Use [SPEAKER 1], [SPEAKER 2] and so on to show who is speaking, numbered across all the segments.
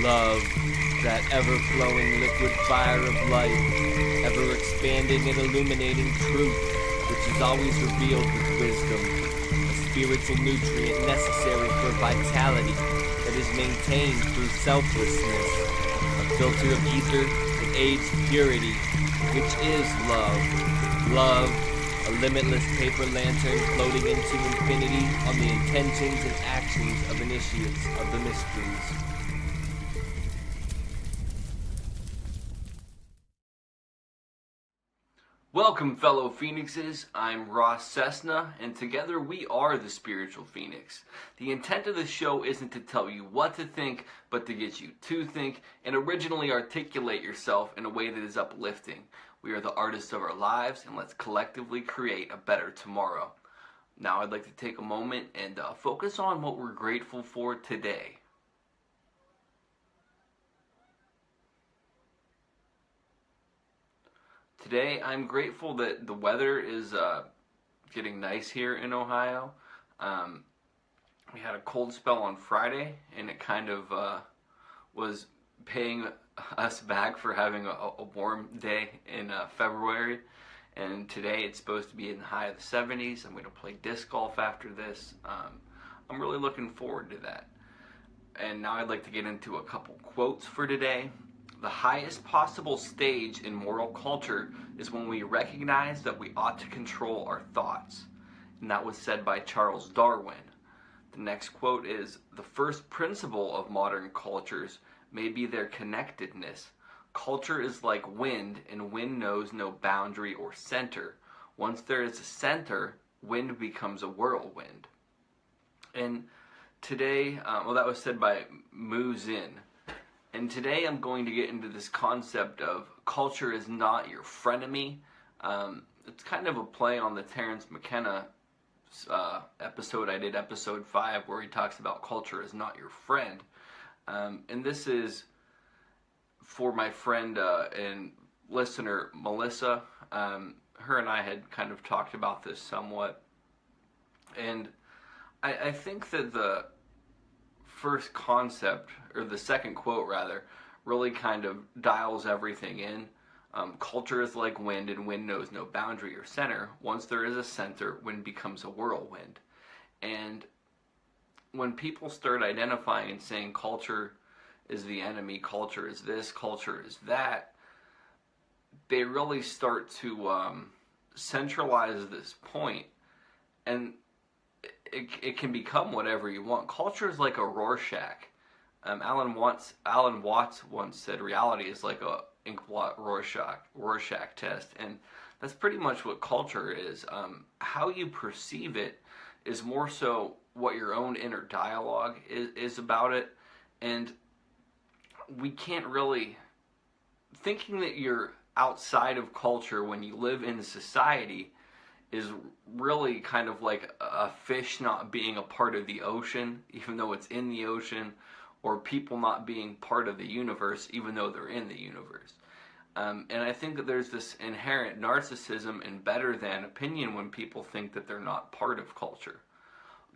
[SPEAKER 1] Love, that ever-flowing liquid fire of light, ever-expanding and illuminating truth, which is always revealed with wisdom, a spiritual nutrient necessary for vitality that is maintained through selflessness, a filter of ether that aids purity, which is love. Love, a limitless paper lantern floating into infinity on the intentions and actions of initiates of the mysteries. Welcome, fellow Phoenixes. I'm Ross Cessna, and together we are the Spiritual Phoenix. The intent of the show isn't to tell you what to think, but to get you to think and originally articulate yourself in a way that is uplifting. We are the artists of our lives, and let's collectively create a better tomorrow. Now I'd like to take a moment and focus on what we're grateful for today. Today, I'm grateful that the weather is getting nice here in Ohio. We had a cold spell on Friday, and it kind of was paying us back for having a warm day in February. And today, it's supposed to be in the high of the 70s. I'm going to play disc golf after this. I'm really looking forward to that. And now I'd like to get into a couple quotes for today. The highest possible stage in moral culture is when we recognize that we ought to control our thoughts. And that was said by Charles Darwin. The next quote is, the first principle of modern cultures may be their connectedness. Culture is like wind, and wind knows no boundary or center. Once there is a center, wind becomes a whirlwind. And today, that was said by Mu Zin. And today I'm going to get into this concept of culture is not your frenemy. It's kind of a play on the Terence McKenna episode I did, episode 5, where he talks about culture is not your friend. And this is for my friend and listener, Melissa. Her and I had kind of talked about this somewhat. And I think that the first concept, or the second quote rather, really kind of dials everything in. Culture is like wind, and wind knows no boundary or center. Once there is a center, wind becomes a whirlwind. And when people start identifying and saying culture is the enemy, culture is this, culture is that, they really start to centralize this point, and it can become whatever you want. Culture is like a Rorschach. Alan Watts once said reality is like a inkblot Rorschach test, and that's pretty much what culture is. How you perceive it is more so what your own inner dialogue is about it, and we can't really, thinking that you're outside of culture when you live in society is really kind of like a fish not being a part of the ocean, even though it's in the ocean, or people not being part of the universe, even though they're in the universe. And I think that there's this inherent narcissism and better than opinion when people think that they're not part of culture.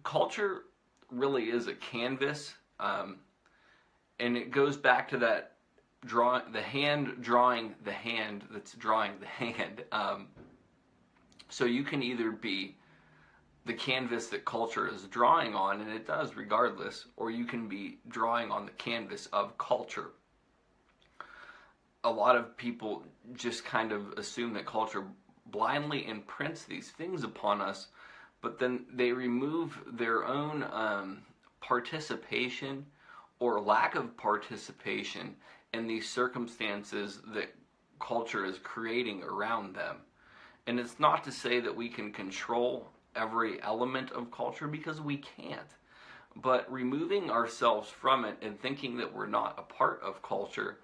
[SPEAKER 1] Culture really is a canvas, and it goes back to that the hand drawing the hand that's drawing the hand. So you can either be the canvas that culture is drawing on, and it does regardless, or you can be drawing on the canvas of culture. A lot of people just kind of assume that culture blindly imprints these things upon us, but then they remove their own participation or lack of participation in these circumstances that culture is creating around them. And it's not to say that we can control every element of culture, because we can't. But removing ourselves from it and thinking that we're not a part of culture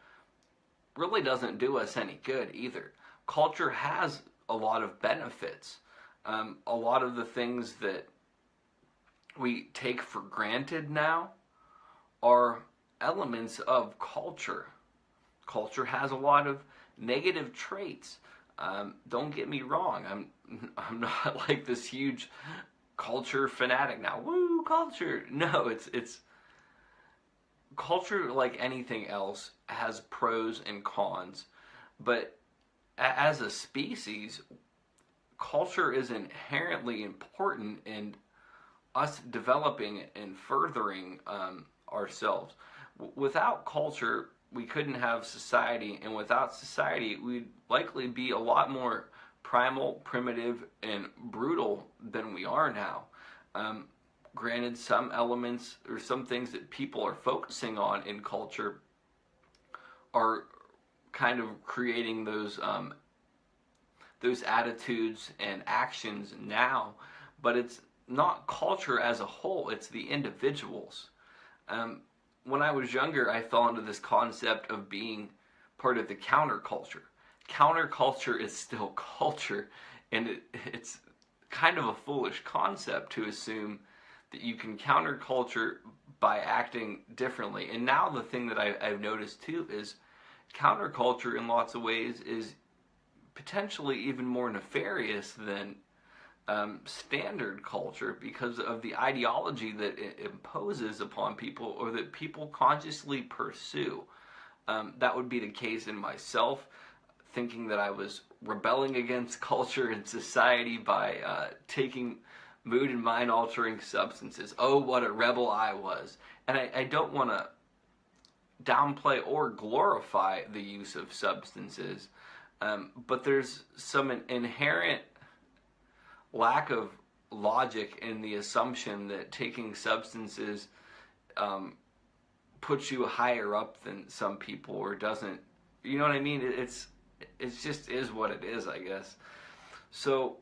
[SPEAKER 1] really doesn't do us any good either. Culture has a lot of benefits. A lot of the things that we take for granted now are elements of culture. Culture has a lot of negative traits. Don't get me wrong, I'm not like this huge culture fanatic now. Woo, culture! No, it's culture, like anything else, has pros and cons, but as a species, culture is inherently important in us developing and furthering ourselves. Without culture, we couldn't have society, and without society, we'd likely be a lot more primal, primitive, and brutal than we are now. Granted, some elements or some things that people are focusing on in culture are kind of creating those attitudes and actions now, but it's not culture as a whole, it's the individuals. When I was younger, I fell into this concept of being part of the counterculture. Counterculture is still culture, and it's kind of a foolish concept to assume that you can counterculture by acting differently. And now the thing that I've noticed too is counterculture in lots of ways is potentially even more nefarious than standard culture because of the ideology that it imposes upon people or that people consciously pursue. That would be the case in myself, thinking that I was rebelling against culture and society by taking mood and mind altering substances. Oh, what a rebel I was. And I don't want to downplay or glorify the use of substances, but there's some inherent lack of logic in the assumption that taking substances puts you higher up than some people or doesn't. You know what I mean? It's just is what it is, I guess. So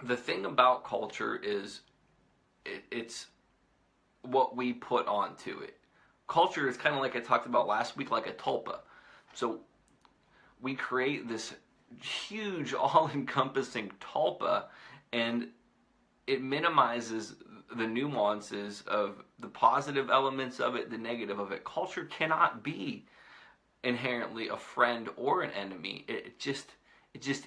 [SPEAKER 1] the thing about culture is it's what we put onto it. Culture is kind of like I talked about last week, like a tulpa. So we create this huge, all-encompassing tulpa, and it minimizes the nuances of the positive elements of it, the negative of it. Culture cannot be inherently a friend or an enemy. It just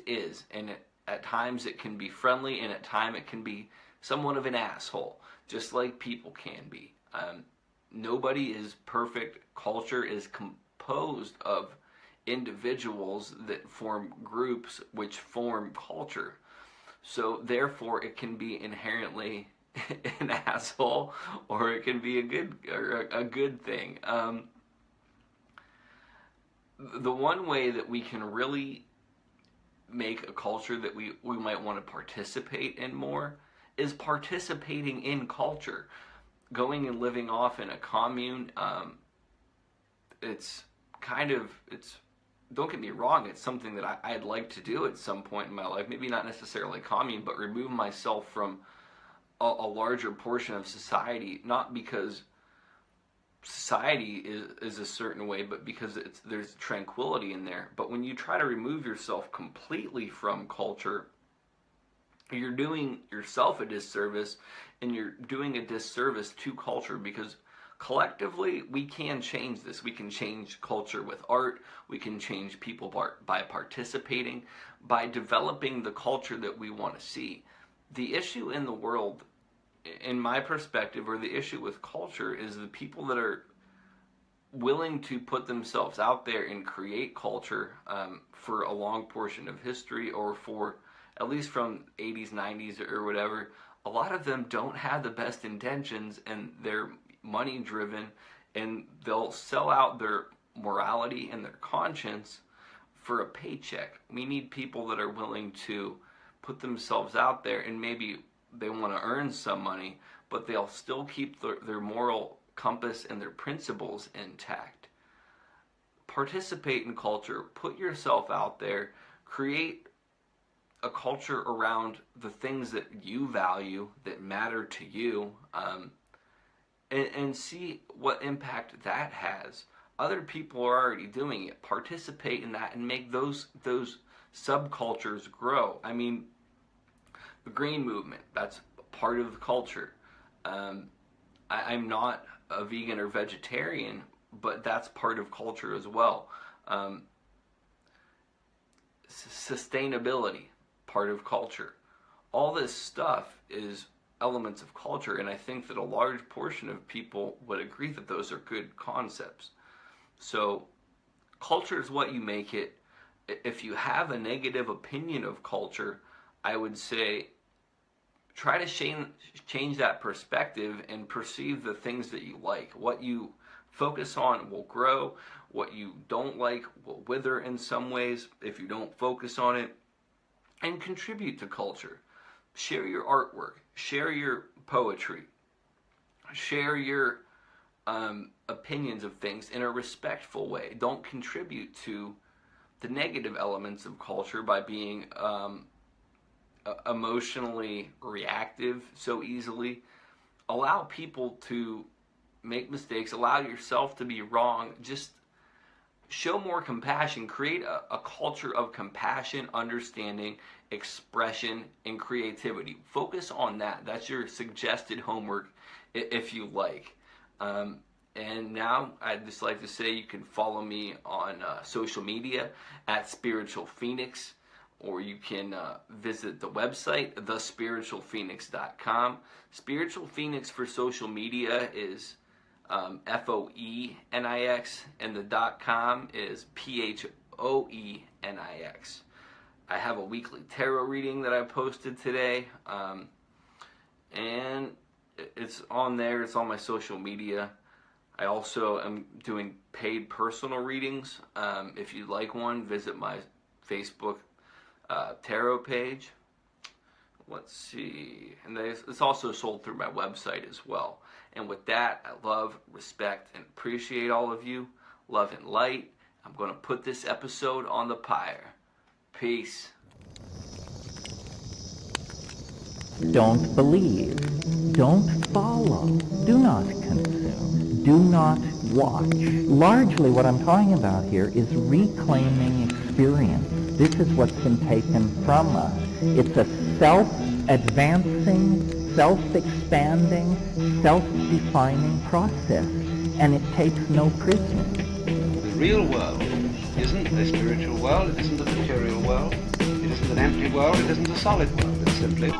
[SPEAKER 1] is, and at times it can be friendly, and at times it can be somewhat of an asshole, just like people can be. Nobody is perfect. Culture is composed of individuals that form groups which form culture. So therefore it can be inherently an asshole, or it can be a good thing. The one way that we can really make a culture that we might want to participate in more is participating in culture. Going and living off in a commune, it's don't get me wrong, it's something that I'd like to do at some point in my life. Maybe not necessarily commune, but remove myself from a larger portion of society, not because society is a certain way, but because there's tranquility in there. But when you try to remove yourself completely from culture, you're doing yourself a disservice, and you're doing a disservice to culture, because collectively we can change this. We can change culture with art. We can change people by participating, by developing the culture that we want to see. The issue in the world, in my perspective, or the issue with culture, is the people that are willing to put themselves out there and create culture for a long portion of history, or for at least from 80s, 90s, or whatever. A lot of them don't have the best intentions, and they're money driven, and they'll sell out their morality and their conscience for a paycheck. We need people that are willing to put themselves out there, and maybe they want to earn some money, but they'll still keep their moral compass and their principles intact. Participate in culture, put yourself out there, create a culture around the things that you value, that matter to you, and see what impact that has. Other people are already doing it. Participate in that and make those subcultures grow. I mean, the green movement, that's part of the culture. I'm not a vegan or vegetarian, but that's part of culture as well. Sustainability, part of culture. All this stuff is elements of culture, and I think that a large portion of people would agree that those are good concepts. So culture is what you make it. If you have a negative opinion of culture, I would say try to change that perspective and perceive the things that you like. What you focus on will grow. What you don't like will wither in some ways if you don't focus on it. And contribute to culture. Share your artwork. Share your poetry. Share your opinions of things in a respectful way. Don't contribute to the negative elements of culture by being emotionally reactive so easily. Allow people to make mistakes. Allow yourself to be wrong. Just show more compassion. Create a culture of compassion, understanding, expression, and creativity. Focus on that. That's your suggested homework if you like. And now I'd just like to say you can follow me on social media at Spiritual Phoenix, or you can visit the website, thespiritualphoenix.com. Spiritual Phoenix for social media is Phoenix, and the .com is Phoenix. I have a weekly tarot reading that I posted today, and it's on there. It's on my social media. I also am doing paid personal readings. If you'd like one, visit my Facebook tarot page. Let's see. And it's also sold through my website as well. And with that, I love, respect, and appreciate all of you. Love and light. I'm going to put this episode on the pyre. Peace.
[SPEAKER 2] Don't believe. Don't follow. Do not consume. Do not watch. Largely what I'm talking about here is reclaiming experience. This is what's been taken from us. It's a self-advancing, self-expanding, self-defining process, and it takes no prisoners.
[SPEAKER 3] The real world isn't a spiritual world, it isn't a material world, it isn't an empty world, it isn't a solid world. It's simply